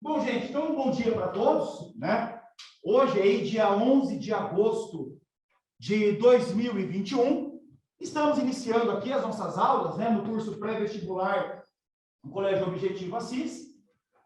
Bom, gente, então um bom dia para todos, né? Hoje aí, dia 11 de agosto de 2021, estamos iniciando aqui as nossas aulas, né, no curso pré-vestibular no Colégio Objetivo Assis,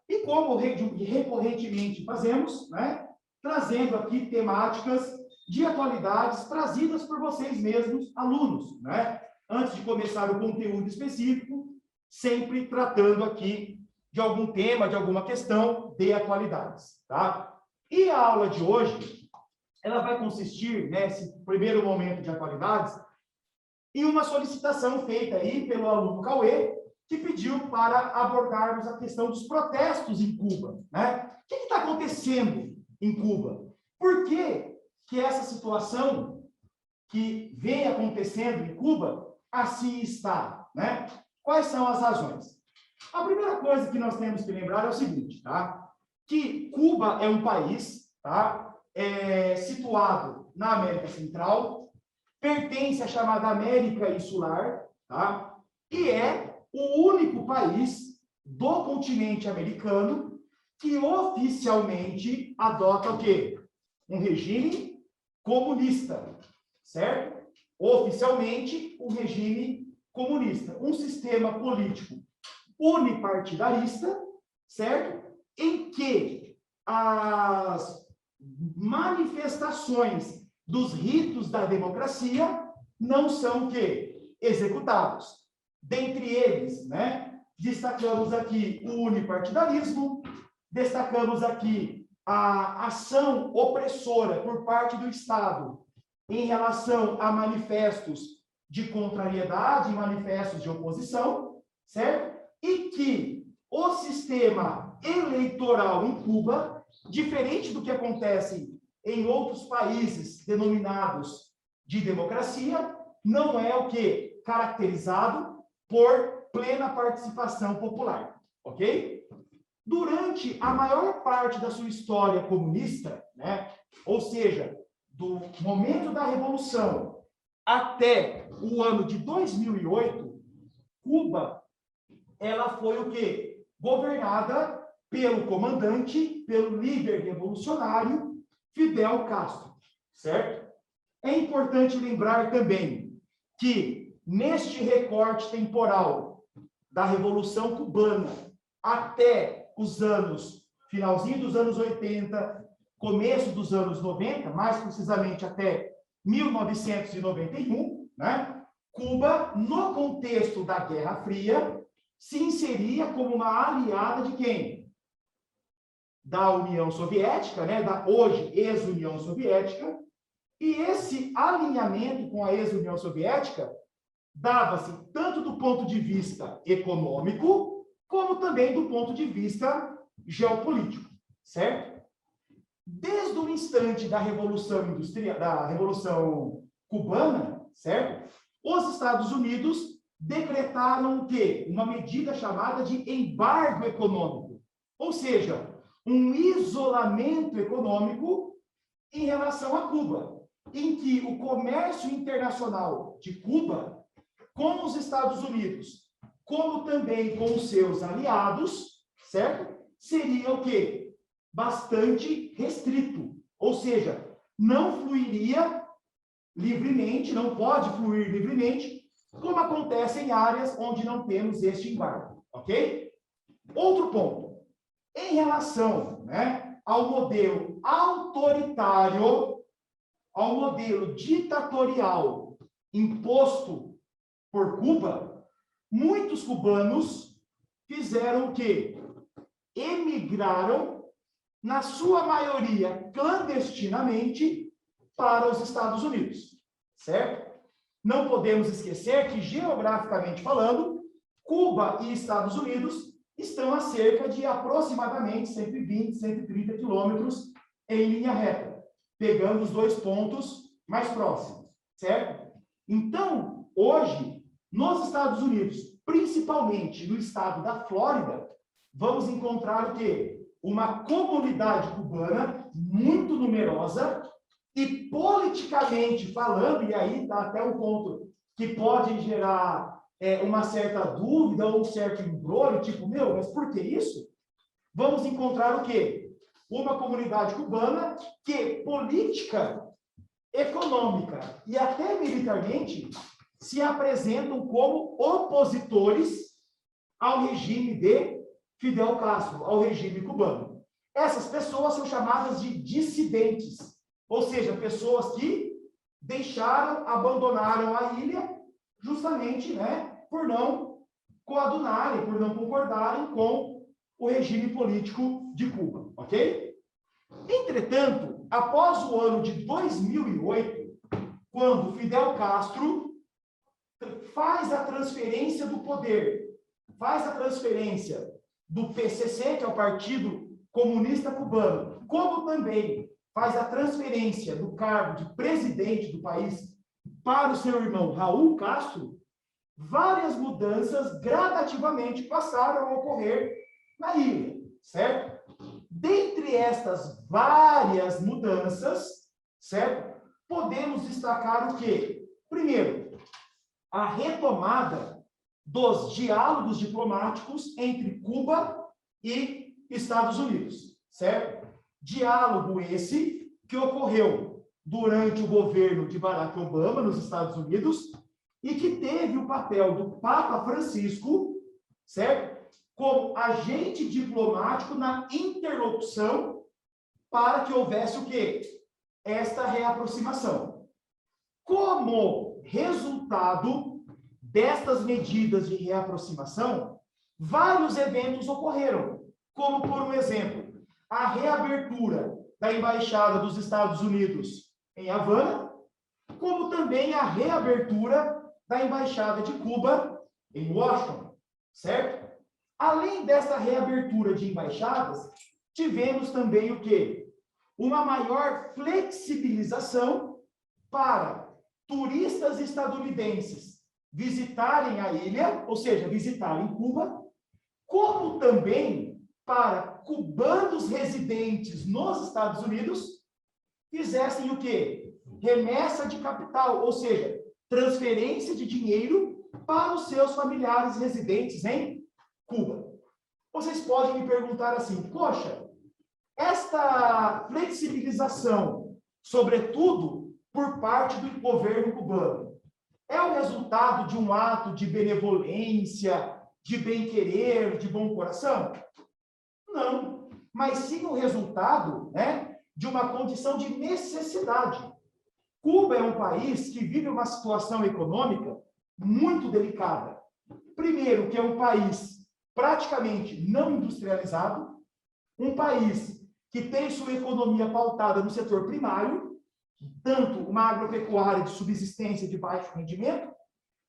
e como recorrentemente fazemos, né, trazendo aqui temáticas de atualidades trazidas por vocês mesmos, alunos, né? Antes de começar o conteúdo específico, sempre tratando aqui de algum tema, de alguma questão de atualidades, tá? E a aula de hoje, ela vai consistir, nesse primeiro momento de atualidades, em uma solicitação feita aí pelo aluno Cauê, que pediu para abordarmos a questão dos protestos em Cuba, né? O que está acontecendo em Cuba? Por que que essa situação que vem acontecendo em Cuba assim está, né? Quais são as razões? A primeira coisa que nós temos que lembrar é o seguinte, tá? Que Cuba é um país, tá? Situado na América Central, pertence à chamada América Insular, tá? E é o único país do continente americano que oficialmente adota o quê? Um regime comunista, certo? Oficialmente, um regime comunista, um sistema político unipartidarista, certo? Em que as manifestações dos ritos da democracia não são o quê? Executados. Dentre eles, né, destacamos aqui o unipartidarismo, destacamos aqui a ação opressora por parte do Estado em relação a manifestos de contrariedade, manifestos de oposição, certo? E que o sistema eleitoral em Cuba, diferente do que acontece em outros países denominados de democracia, não é o que? Caracterizado por plena participação popular, ok? Durante a maior parte da sua história comunista, né, ou seja, do momento da Revolução até o ano de 2008, Cuba, ela foi o quê? Governada pelo comandante, pelo líder revolucionário Fidel Castro, certo? É importante lembrar também que neste recorte temporal da Revolução Cubana até os anos, finalzinho dos anos 80, começo dos anos 90, mais precisamente até 1991, né? Cuba, no contexto da Guerra Fria, se inseria como uma aliada de quem? Da União Soviética, né? Da hoje ex-União Soviética, e esse alinhamento com a ex-União Soviética dava-se tanto do ponto de vista econômico, como também do ponto de vista geopolítico, certo? Desde o instante da Revolução Industrial, da Revolução Cubana, certo? Os Estados Unidos decretaram o quê? Uma medida chamada de embargo econômico, ou seja, um isolamento econômico em relação a Cuba, em que o comércio internacional de Cuba com os Estados Unidos, como também com os seus aliados, certo? Seria o quê? Bastante restrito, ou seja, não fluiria livremente, não pode fluir livremente, como acontece em áreas onde não temos este embargo, ok? Outro ponto, em relação, né, ao modelo autoritário, ao modelo ditatorial imposto por Cuba, muitos cubanos fizeram o quê? Emigraram, na sua maioria clandestinamente, para os Estados Unidos, certo? Não podemos esquecer que, geograficamente falando, Cuba e Estados Unidos estão a cerca de aproximadamente 120, 130 quilômetros em linha reta, pegando os dois pontos mais próximos, certo? Então, hoje, nos Estados Unidos, principalmente no estado da Flórida, vamos encontrar o quê? Uma comunidade cubana muito numerosa e politicamente falando, e aí dá até um ponto que pode gerar uma certa dúvida ou um certo embrolho, tipo, meu, mas por que isso? vamos encontrar o quê? Uma comunidade cubana que política, econômica e até militarmente se apresentam como opositores ao regime de Fidel Castro, ao regime cubano. Essas pessoas são chamadas de dissidentes, ou seja, pessoas que deixaram, abandonaram a ilha justamente, né, por não coadunarem, por não concordarem com o regime político de Cuba, ok? Entretanto, após o ano de 2008, quando Fidel Castro faz a transferência do poder, faz a transferência do PCC, que é o Partido Comunista Cubano, como também faz a transferência do cargo de presidente do país para o seu irmão Raul Castro, várias mudanças gradativamente passaram a ocorrer na ilha, certo? Dentre estas várias mudanças, certo? Podemos destacar o quê? Primeiro, a retomada dos diálogos diplomáticos entre Cuba e Estados Unidos, certo? Diálogo esse que ocorreu durante o governo de Barack Obama nos Estados Unidos e que teve o papel do Papa Francisco, certo? Como agente diplomático na interlocução para que houvesse o quê? Esta reaproximação. Como resultado destas medidas de reaproximação, vários eventos ocorreram, como, por um exemplo, a reabertura da Embaixada dos Estados Unidos em Havana, como também a reabertura da Embaixada de Cuba em Washington, certo? Além dessa reabertura de embaixadas, tivemos também o quê? Uma maior flexibilização para turistas estadunidenses visitarem a ilha, ou seja, visitarem Cuba, como também para cubanos residentes nos Estados Unidos fizessem o quê? Remessa de capital, ou seja, transferência de dinheiro para os seus familiares residentes em Cuba. Vocês podem me perguntar assim, poxa, esta flexibilização, sobretudo por parte do governo cubano, é o resultado de um ato de benevolência, de bem-querer, de bom coração? Não, mas sim o resultado, né, de uma condição de necessidade. Cuba é um país que vive uma situação econômica muito delicada. Primeiro, que é um país praticamente não industrializado, um país que tem sua economia pautada no setor primário, tanto uma agropecuária de subsistência de baixo rendimento,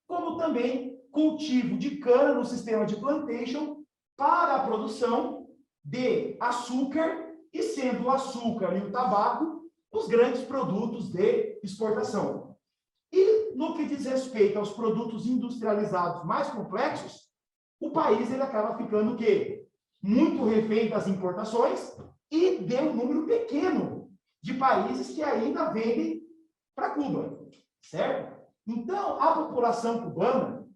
como também cultivo de cana no sistema de plantation para a produção de açúcar, e sendo o açúcar e o tabaco os grandes produtos de exportação. E no que diz respeito aos produtos industrializados mais complexos, o país ele acaba ficando o quê? Muito refém das importações e de um número pequeno de países que ainda vendem para Cuba, certo? Então, a população cubana,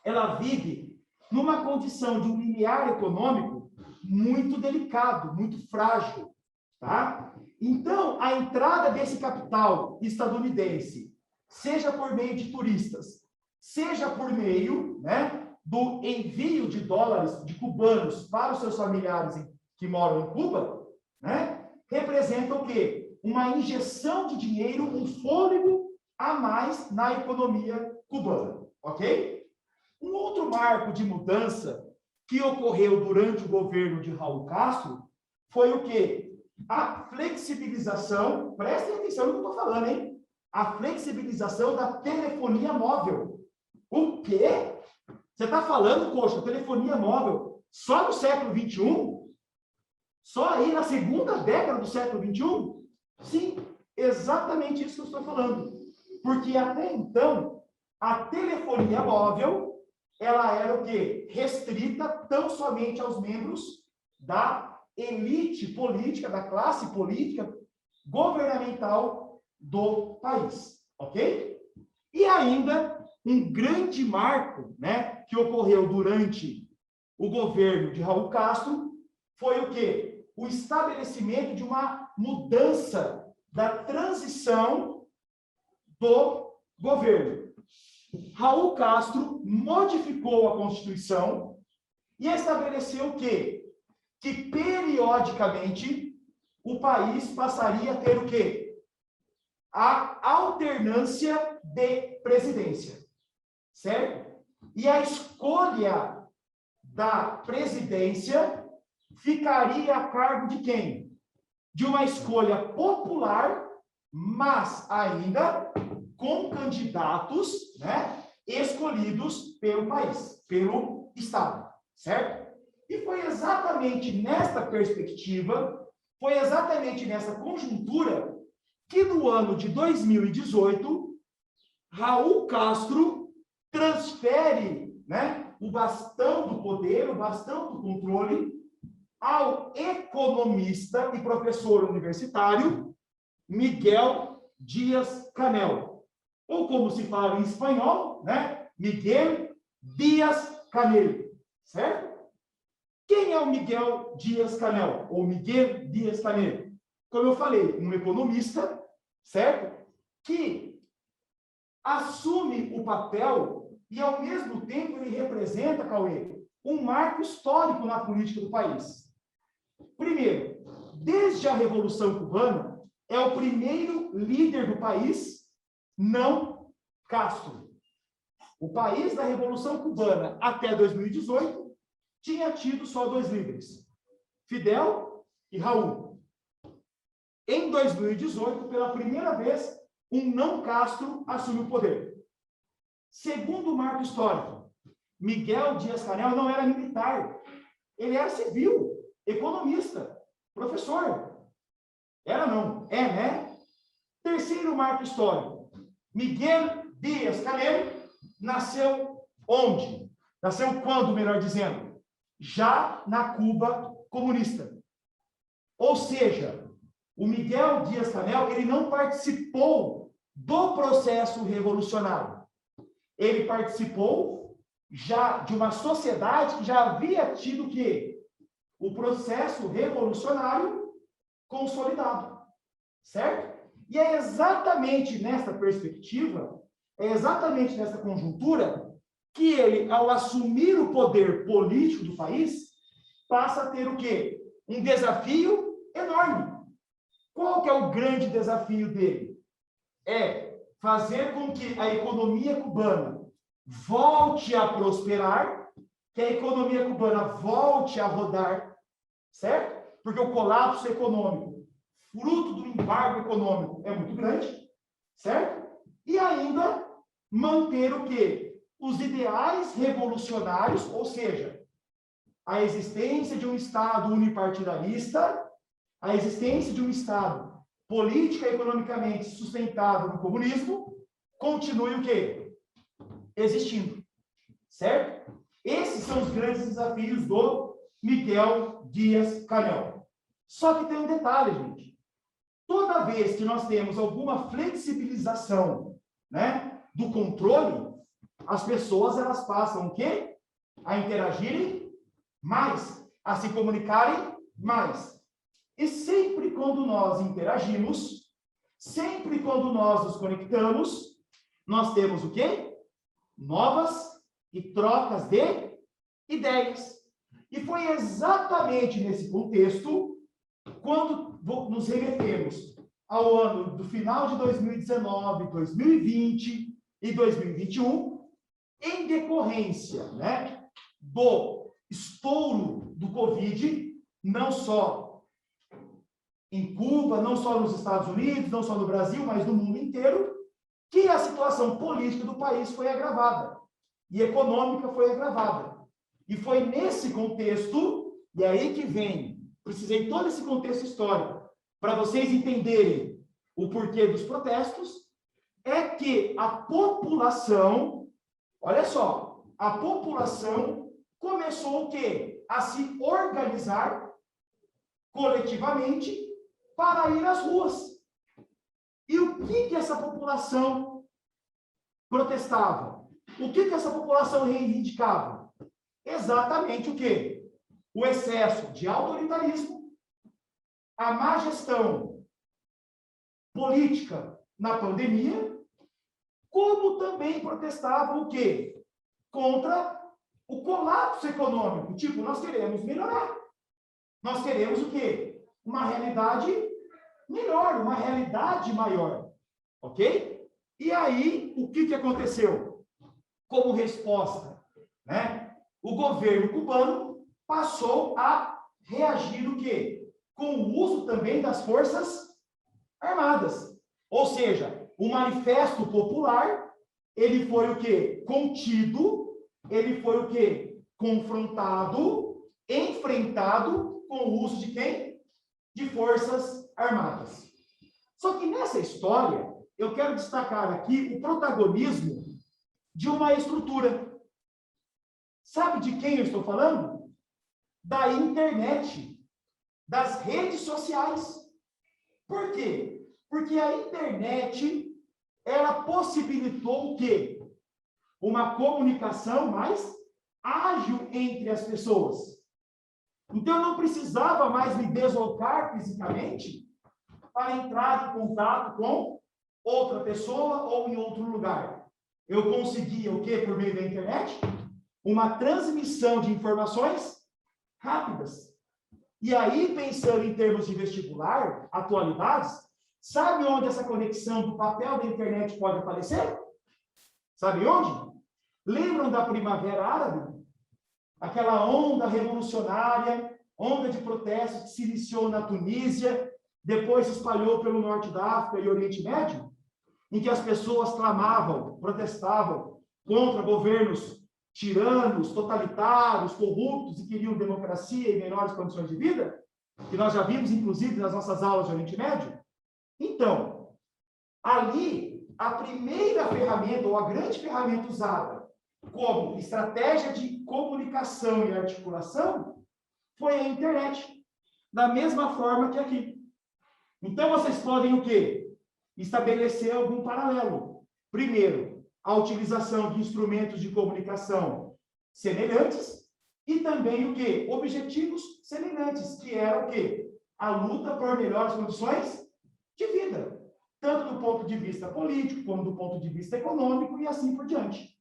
ela vive numa condição de um limiar econômico muito delicado, muito frágil, tá? Então, a entrada desse capital estadunidense, seja por meio de turistas, seja por meio, né, do envio de dólares de cubanos para os seus familiares que moram em Cuba, né, representa o quê? Uma injeção de dinheiro, um fôlego a mais na economia cubana, ok? Um outro marco de mudança que ocorreu durante o governo de Raul Castro foi o quê? A flexibilização, prestem atenção no que eu estou falando, hein? A flexibilização da telefonia móvel. O quê? Você está falando, poxa, telefonia móvel só no século XXI? Só aí na segunda década do século XXI? Sim, exatamente isso que eu estou falando. Porque até então, a telefonia móvel, ela era o quê? Restrita tão somente aos membros da elite política, da classe política governamental do país, ok? E ainda um grande marco, né, que ocorreu durante o governo de Raul Castro foi o quê? O estabelecimento de uma mudança da transição do governo. Raul Castro modificou a Constituição e estabeleceu o quê? Que periodicamente o país passaria a ter o quê? A alternância de presidência, certo? E a escolha da presidência ficaria a cargo de quem? De uma escolha popular, mas ainda com candidatos, né, escolhidos pelo país, pelo Estado, certo? E foi exatamente nesta perspectiva, foi exatamente nessa conjuntura que no ano de 2018, Raul Castro transfere, né, o bastão do poder, o bastão do controle, ao economista e professor universitário Miguel Díaz-Canel, ou como se fala em espanhol, né, Miguel Díaz-Canel, certo? Quem é o Miguel Díaz-Canel, ou Miguel Díaz-Canel? Como eu falei, um economista, certo? Que assume o papel e, ao mesmo tempo, ele representa, Cauê, um marco histórico na política do país. Primeiro, desde a Revolução Cubana, é o primeiro líder do país não Castro. O país da Revolução Cubana, até 2018, tinha tido só 2 líderes, Fidel e Raul. Em 2018, pela primeira vez, um não Castro assume o poder. Segundo o marco histórico, Miguel Díaz-Canel não era militar, ele era civil, economista, professor. Era não, é, né? Terceiro marco histórico, Miguel Díaz-Canel nasceu onde? Nasceu quando, melhor dizendo? Já na Cuba comunista. Ou seja, o Miguel Díaz-Canel, ele não participou do processo revolucionário. Ele participou já de uma sociedade que já havia tido o quê? O processo revolucionário consolidado, certo? E é exatamente nessa perspectiva, é exatamente nessa conjuntura, que ele, ao assumir o poder político do país, passa a ter o quê? Um desafio enorme. Qual que é o grande desafio dele? É fazer com que a economia cubana volte a prosperar, que a economia cubana volte a rodar, certo? Porque o colapso econômico, fruto do embargo econômico, é muito grande, certo? E ainda manter o quê? Os ideais revolucionários, ou seja, a existência de um Estado unipartidarista, a existência de um Estado política e economicamente sustentado no comunismo, continue o quê? Existindo, certo? Esses são os grandes desafios do Miguel Díaz-Canel. Só que tem um detalhe, gente. Toda vez que nós temos alguma flexibilização, né, do controle, as pessoas, elas passam o quê? A interagirem mais, a se comunicarem mais. E sempre quando nós interagimos, sempre quando nós nos conectamos, nós temos o quê? Novas e trocas de ideias. E foi exatamente nesse contexto, quando nos remetemos ao ano do final de 2019, 2020 e 2021, em decorrência, né, do estouro do Covid, não só em Cuba, não só nos Estados Unidos, não só no Brasil, mas no mundo inteiro, que a situação política do país foi agravada e econômica foi agravada. E foi nesse contexto, e aí que vem, precisei todo esse contexto histórico, para vocês entenderem o porquê dos protestos, é que a população, olha só, a população começou o quê? A se organizar coletivamente para ir às ruas. E o que essa população protestava? O que essa população reivindicava? Exatamente o quê? o excesso de autoritarismo, a má gestão política na pandemia, como também protestavam o quê? Contra o colapso econômico. Tipo, nós queremos melhorar. Nós queremos o quê? Uma realidade melhor, uma realidade maior. Ok? E aí, o que aconteceu? Como resposta, né? O governo cubano passou a reagir o quê? Com o uso também das forças armadas. Ou seja, o manifesto popular, ele foi o quê? Contido, ele foi o quê? Confrontado, enfrentado com o uso de quem? De forças armadas. Só que nessa história, eu quero destacar aqui o protagonismo de uma estrutura. Sabe de quem eu estou falando? Da internet, das redes sociais. Por quê? Porque a internet, ela possibilitou o quê? Uma comunicação mais ágil entre as pessoas. Então, eu não precisava mais me deslocar fisicamente para entrar em contato com outra pessoa ou em outro lugar. Eu conseguia o quê? Por meio da internet? Uma transmissão de informações rápidas. E aí, pensando em termos de vestibular, atualidades, sabe onde essa conexão do papel da internet pode aparecer? Sabe onde? Lembram da Primavera Árabe? Aquela onda revolucionária, onda de protesto que se iniciou na Tunísia, depois se espalhou pelo norte da África e Oriente Médio, em que as pessoas clamavam, protestavam contra governos tiranos, totalitários, corruptos e queriam democracia e melhores condições de vida, que nós já vimos, inclusive, nas nossas aulas de Oriente Médio. Então, ali, a primeira ferramenta, ou a grande ferramenta usada como estratégia de comunicação e articulação, foi a internet, da mesma forma que aqui. Então, vocês podem o quê? Estabelecer algum paralelo. Primeiro, a utilização de instrumentos de comunicação semelhantes e também o quê? Objetivos semelhantes, que era o quê? A luta por melhores condições de vida, tanto do ponto de vista político, como do ponto de vista econômico e assim por diante.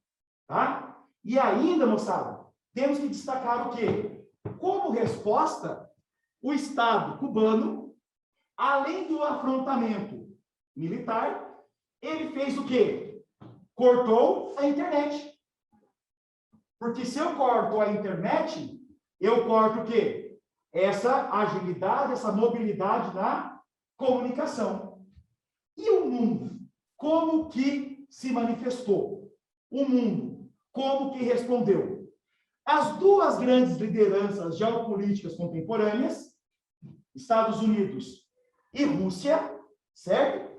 Tá? E ainda, moçada, temos que destacar o quê? Como resposta, o Estado cubano, além do afrontamento militar, ele fez o quê? Cortou a internet. Porque se eu corto a internet, eu corto o quê? Essa agilidade, essa mobilidade na comunicação. E o mundo? Como que se manifestou? O mundo, como que respondeu? As duas grandes lideranças geopolíticas contemporâneas, Estados Unidos e Rússia, certo?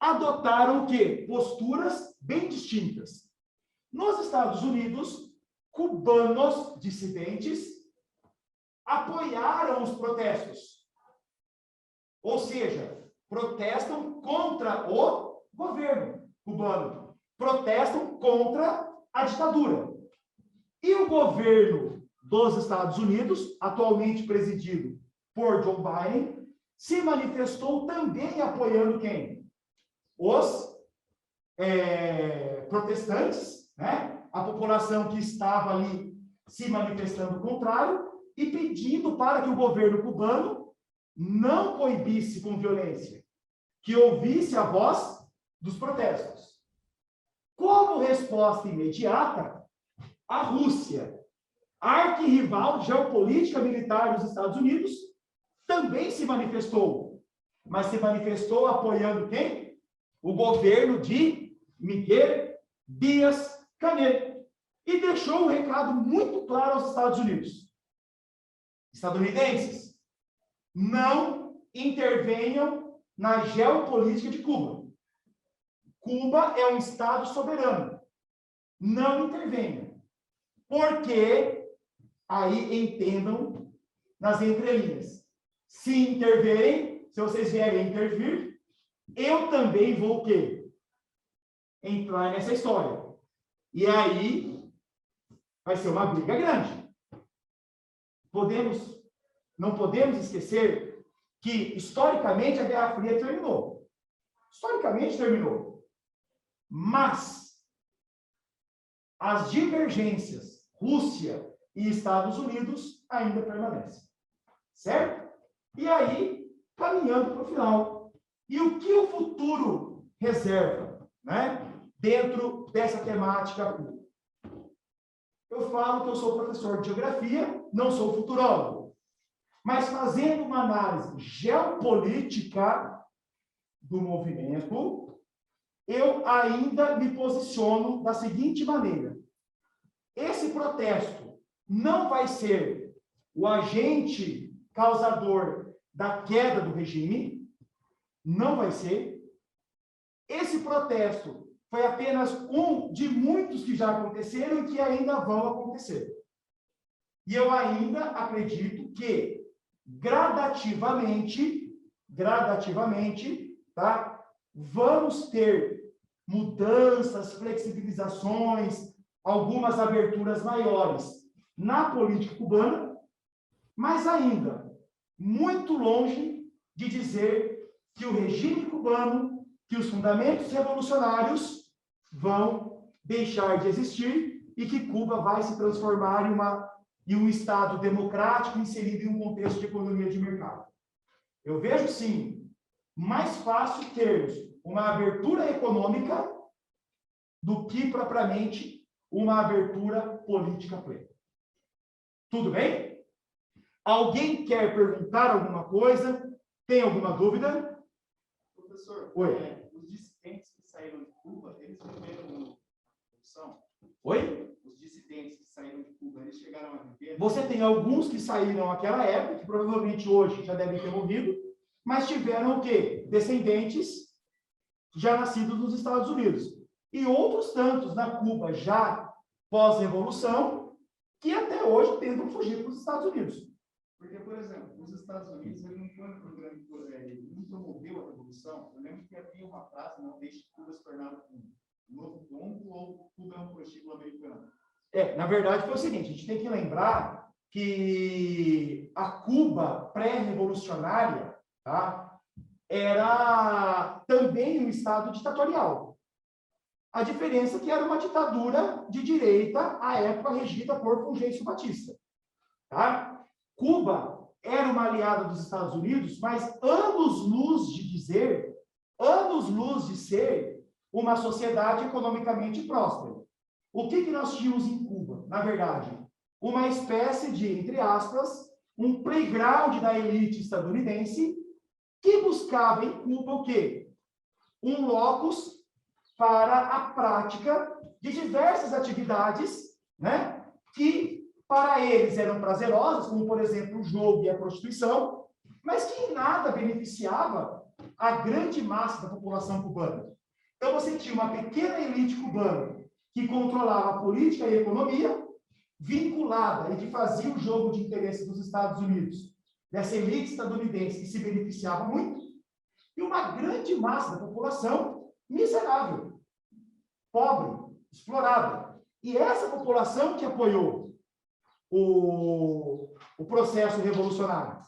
Adotaram o quê? Posturas bem distintas. Nos Estados Unidos, cubanos dissidentes apoiaram os protestos. Ou seja, protestam contra o governo cubano. Protestam contra a ditadura. E o governo dos Estados Unidos, atualmente presidido por Joe Biden, se manifestou também apoiando quem? Os protestantes, né? A população que estava ali se manifestando contrário e pedindo para que o governo cubano não coibisse com violência, que ouvisse a voz dos protestos. Como resposta imediata, a Rússia, arquirrival geopolítica militar dos Estados Unidos, também se manifestou, mas se manifestou apoiando quem? O governo de Miguel Díaz-Canel, e deixou um recado muito claro aos Estados Unidos. Estadunidenses, não intervenham na geopolítica de Cuba. Cuba é um Estado soberano. Não intervenham. Porque, aí entendam nas entrelinhas, se intervirem, se vocês vierem intervir, eu também vou o quê? Entrar nessa história. E aí vai ser uma briga grande. não podemos esquecer que, historicamente, a Guerra Fria terminou. Historicamente, terminou. Mas as divergências Rússia e Estados Unidos ainda permanecem. Certo? E aí, caminhando para o final. E o que o futuro reserva, né? Dentro dessa temática Cuba? Eu falo que eu sou professor de geografia, não sou futurólogo. Mas fazendo uma análise geopolítica do movimento, eu ainda me posiciono da seguinte maneira. Esse protesto não vai ser o agente causador da queda do regime, não vai ser. Esse protesto foi apenas um de muitos que já aconteceram e que ainda vão acontecer. E eu ainda acredito que gradativamente, tá? Vamos ter mudanças, flexibilizações, algumas aberturas maiores na política cubana, mas ainda muito longe de dizer que o regime cubano, que os fundamentos revolucionários vão deixar de existir e que Cuba vai se transformar em um Estado democrático inserido em um contexto de economia de mercado. Eu vejo, sim, mais fácil termos uma abertura econômica do que, propriamente, uma abertura política plena. Tudo bem? Alguém quer perguntar alguma coisa? Tem alguma dúvida? Professor, Oi. Os dissidentes que saíram de Cuba, eles viveram uma revolução? Oi? Os dissidentes que saíram de Cuba, eles chegaram a viver? Você tem alguns que saíram naquela época, que provavelmente hoje já devem ter morrido, mas tiveram o quê? Descendentes já nascidos nos Estados Unidos. E outros tantos na Cuba já pós-revolução, que até hoje tentam fugir para os Estados Unidos. Porque, por exemplo, os Estados Unidos, ele não foi um programa, ele não promoveu a revolução. Eu lembro que havia uma frase, não deixe Cuba se tornar um novo Congo ou Cuba é um prostíbulo americano. Na verdade foi o seguinte, a gente tem que lembrar que a Cuba pré-revolucionária, tá, era também um estado ditatorial. A diferença é que era uma ditadura de direita, à época regida por Fulgêncio Batista. Tá? Cuba era uma aliada dos Estados Unidos, mas anos-luz de ser uma sociedade economicamente próspera. O que nós tínhamos em Cuba? Na verdade, uma espécie de, entre aspas, um playground da elite estadunidense que buscava em Cuba o quê? Um locus para a prática de diversas atividades, né, que para eles eram prazerosas, como, por exemplo, o jogo e a prostituição, mas que em nada beneficiava a grande massa da população cubana. Então, você tinha uma pequena elite cubana que controlava a política e a economia, vinculada e que fazia o jogo de interesse dos Estados Unidos, dessa elite estadunidense que se beneficiava muito, e uma grande massa da população miserável, pobre, explorada. E essa população que apoiou o processo revolucionário.